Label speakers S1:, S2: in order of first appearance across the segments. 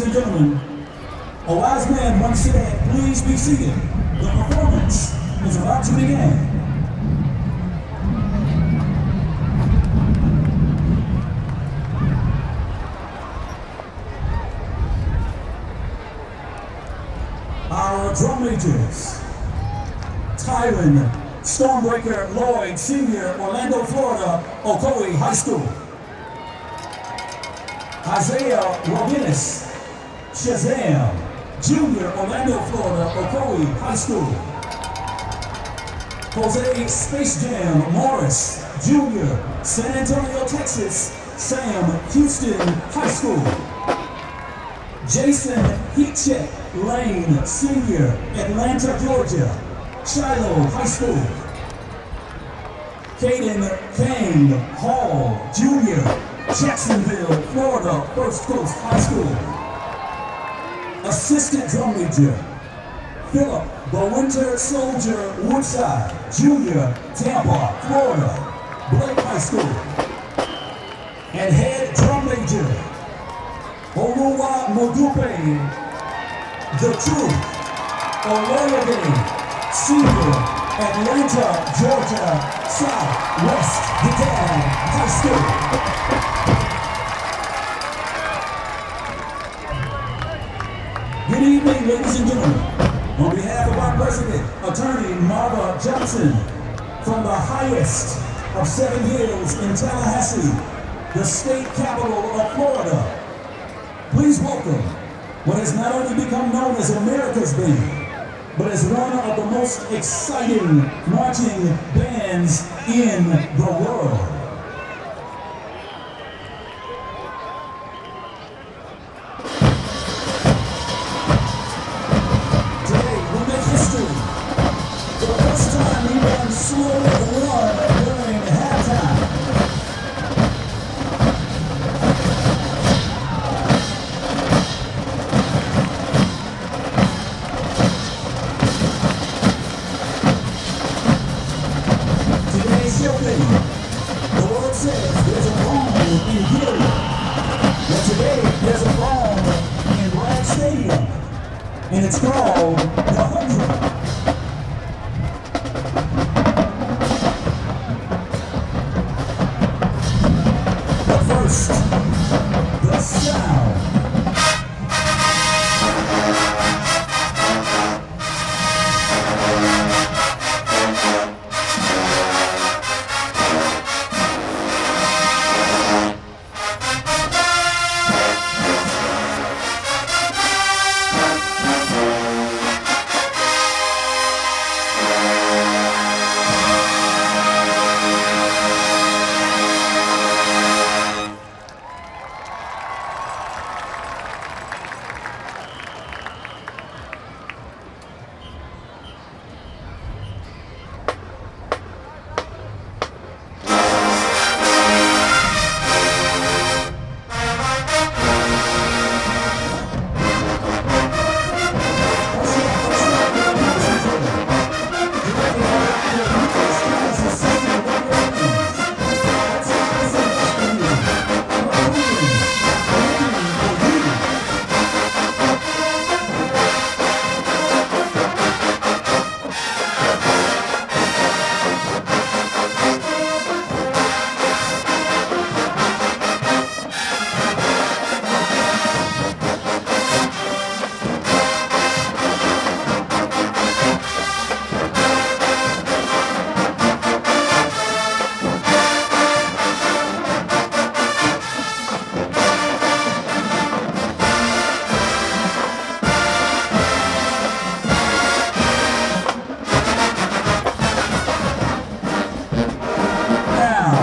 S1: and gentlemen, a wise man once said, please be seated. The performance is about to begin. Our drum majors, Tyron Stormbreaker Lloyd, Sr., Orlando, Florida, Ocoee High School. Isaiah Robinis Shazam, Jr., Orlando, Florida, Ocoee High School. Jose Space Jam Morris, Jr., San Antonio, Texas, Sam Houston High School. Jason Heatcheck Lane, Sr., Atlanta, Georgia, Shiloh High School. Caden Kane Hall, Jr., Jacksonville, Florida, First Coast High School. Assistant drum major, Philip the Winter Soldier Woodside, Jr., Tampa, Florida, Blake High School. And head drum major, Oluwa Modupe, The Truth, Oloyede, Senior, Atlanta, Georgia, Southwest DeKalb High School. Good evening, ladies and gentlemen. On behalf of our president, attorney Marva Johnson, from the highest of 7 hills in Tallahassee, the state capital of Florida, please welcome what has not only become known as America's Band, but as one of the most exciting marching bands in the world. Today, we make history. For the first time, we ran slow run during halftime. The Lord says there's a wrong in Gilead. But today there's a wrong in Bragg Stadium. And it's called the 100. But first, the sound.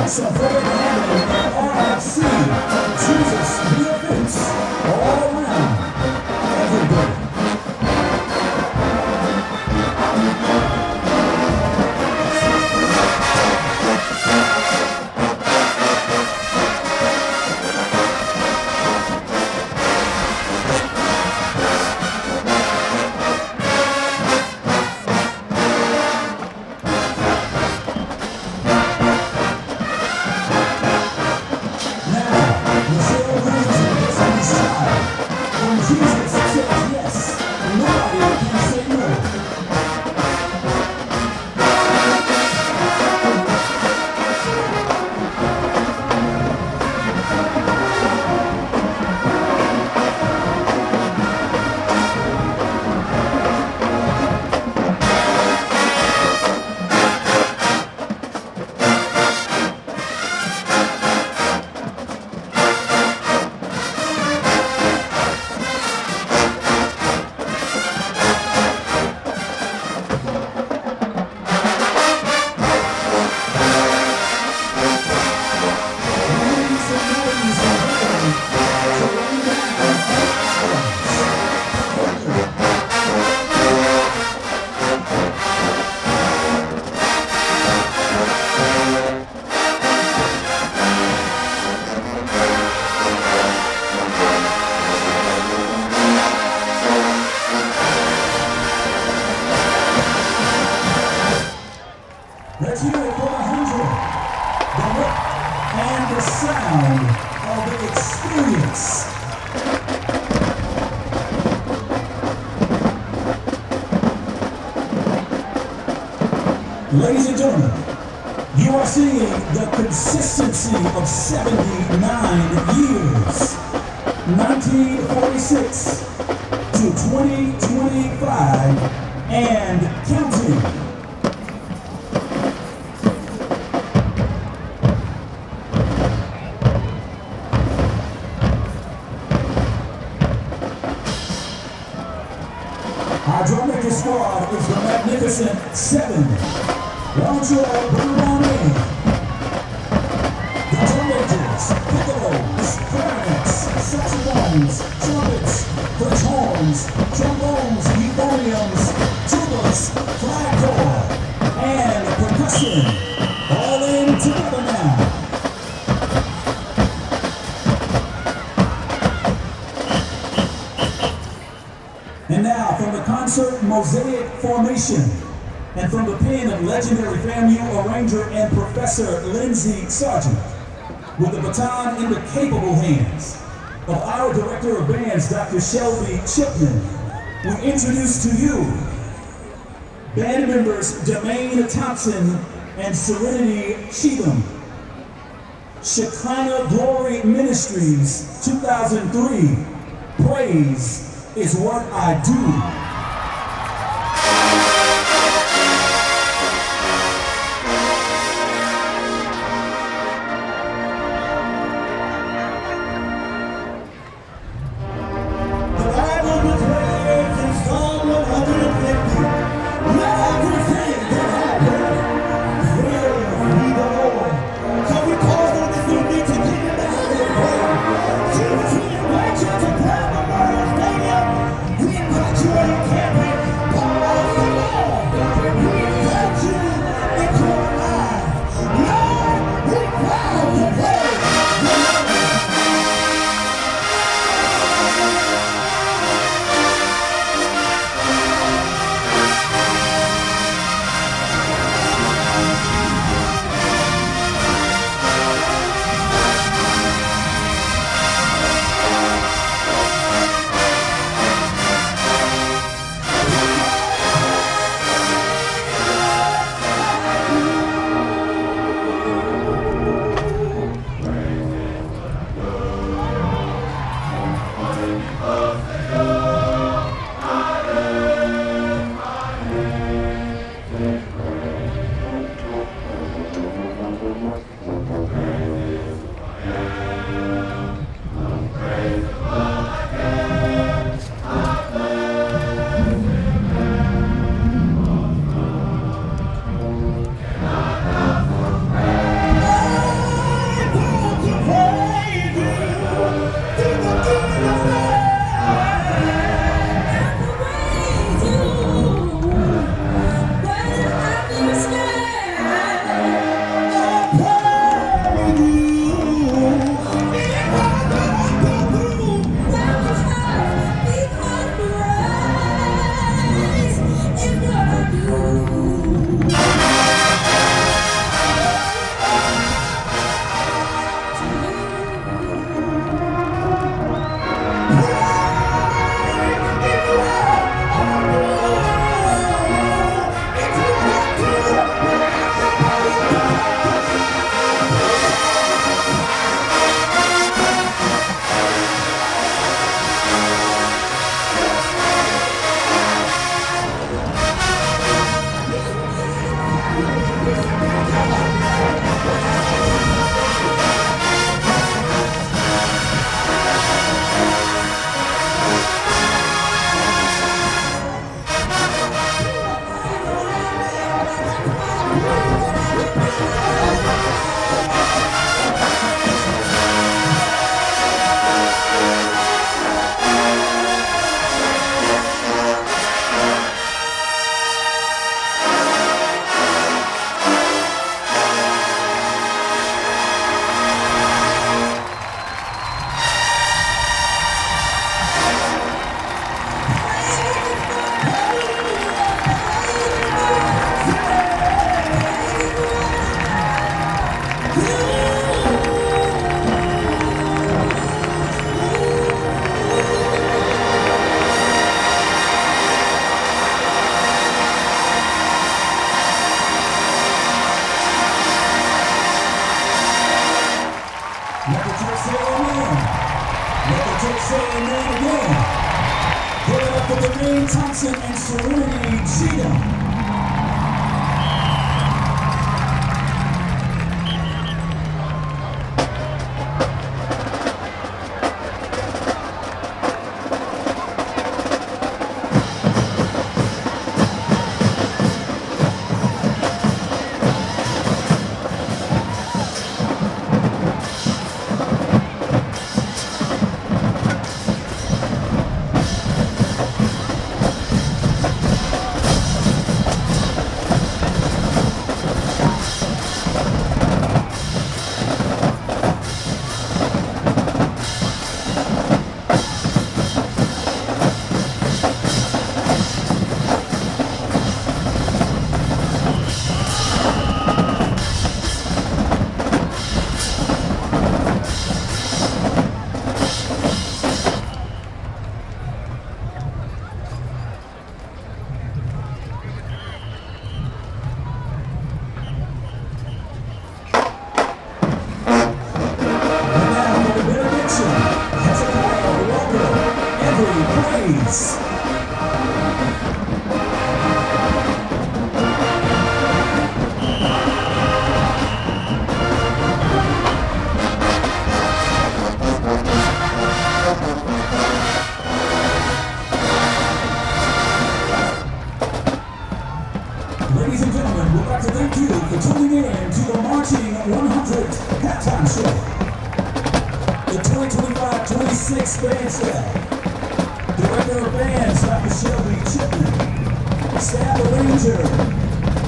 S1: So for the RFC, Jesus be a fence all around everybody. sustaining the consistency of 79 years. 1946 to 2025 and counting. Our drum maker squad is the Magnificent Seven. Why don't you all bring them on in? The drum makers, piccolos, clarinets, saxophones, trumpets, French horns, trombones, euphoniums, tubas, flagcore, and percussion. All in together now. And now, from the concert Mosaic Formation, and from the pen of legendary Famu arranger and Professor Lindsay Sargent, with the baton in the capable hands of our Director of Bands, Dr. Shelby Chipman, we introduce to you band members Jermaine Thompson and Serenity Cheatham. Shekinah Glory Ministries 2003, Praise is What I Do. to say amen again. Give it up for Doreen Thompson and Serenity Cheatham. Praise. Ladies and gentlemen, we'd like to thank you for tuning in to the Marching 100 Halftime Show. The 2025-26 Bandstand. Director of Bands, Dr. Shelby Chipman. Staff Arranger,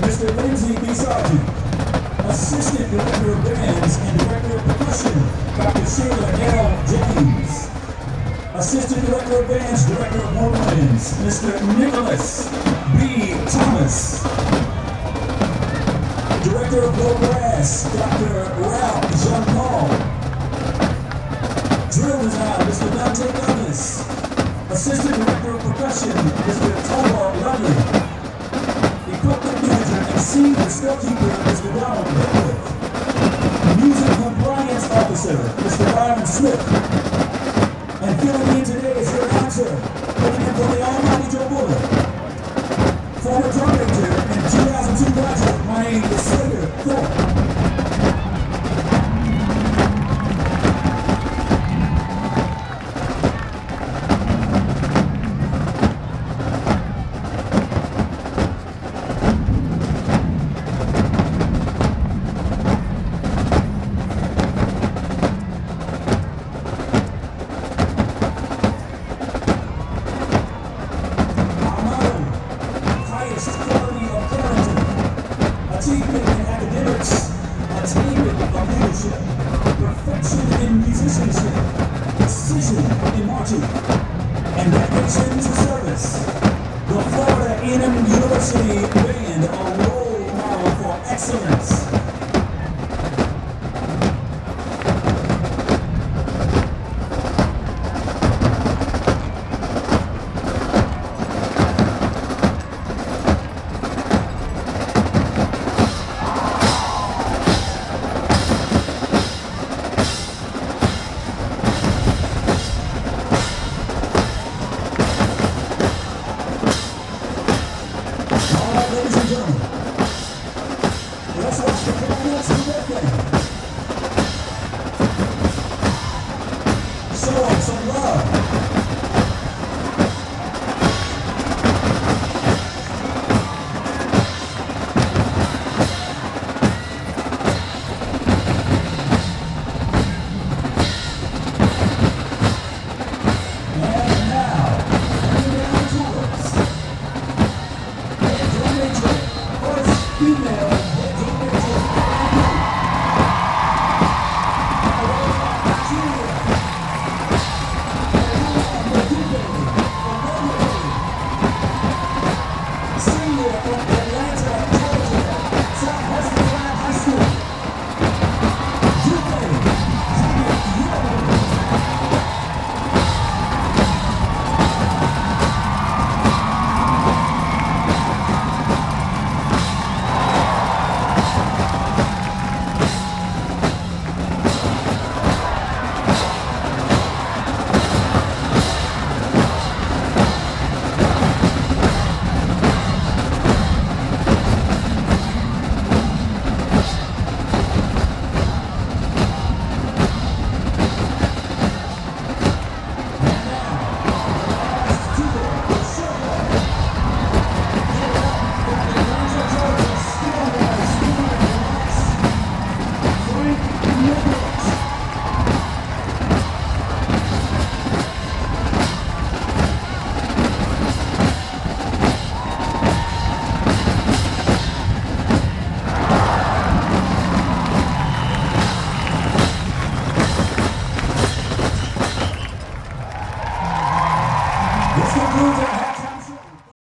S1: Mr. Lindsay B. Sargent. Assistant Director of Bands and Director of Percussion, Dr. Sheila L. James. Assistant Director of Bands, Director of Woodwinds, Mr. Nicholas B. Thomas. Director of Low Brass, Dr. Ralph Jean-Paul. Drill Design, Mr. Dante Douglas. Assistant Director of Percussion, Mr. Toba Ludley. Equipment Manager and Senior Storekeeper, Mr. Donald Whitworth. Music Compliance Officer, Mr. Byron Swift. And filling in today is your announcer, filling in for the almighty Joe Buller. Former drum major and 2002 graduate, my name is Slater Thorpe. Achievement in academics, attainment of leadership, perfection in musicianship, precision in marching, and dedication to service. The Florida A&M University Band, a role model for excellence. Ladies and gentlemen, let's watch the concludes our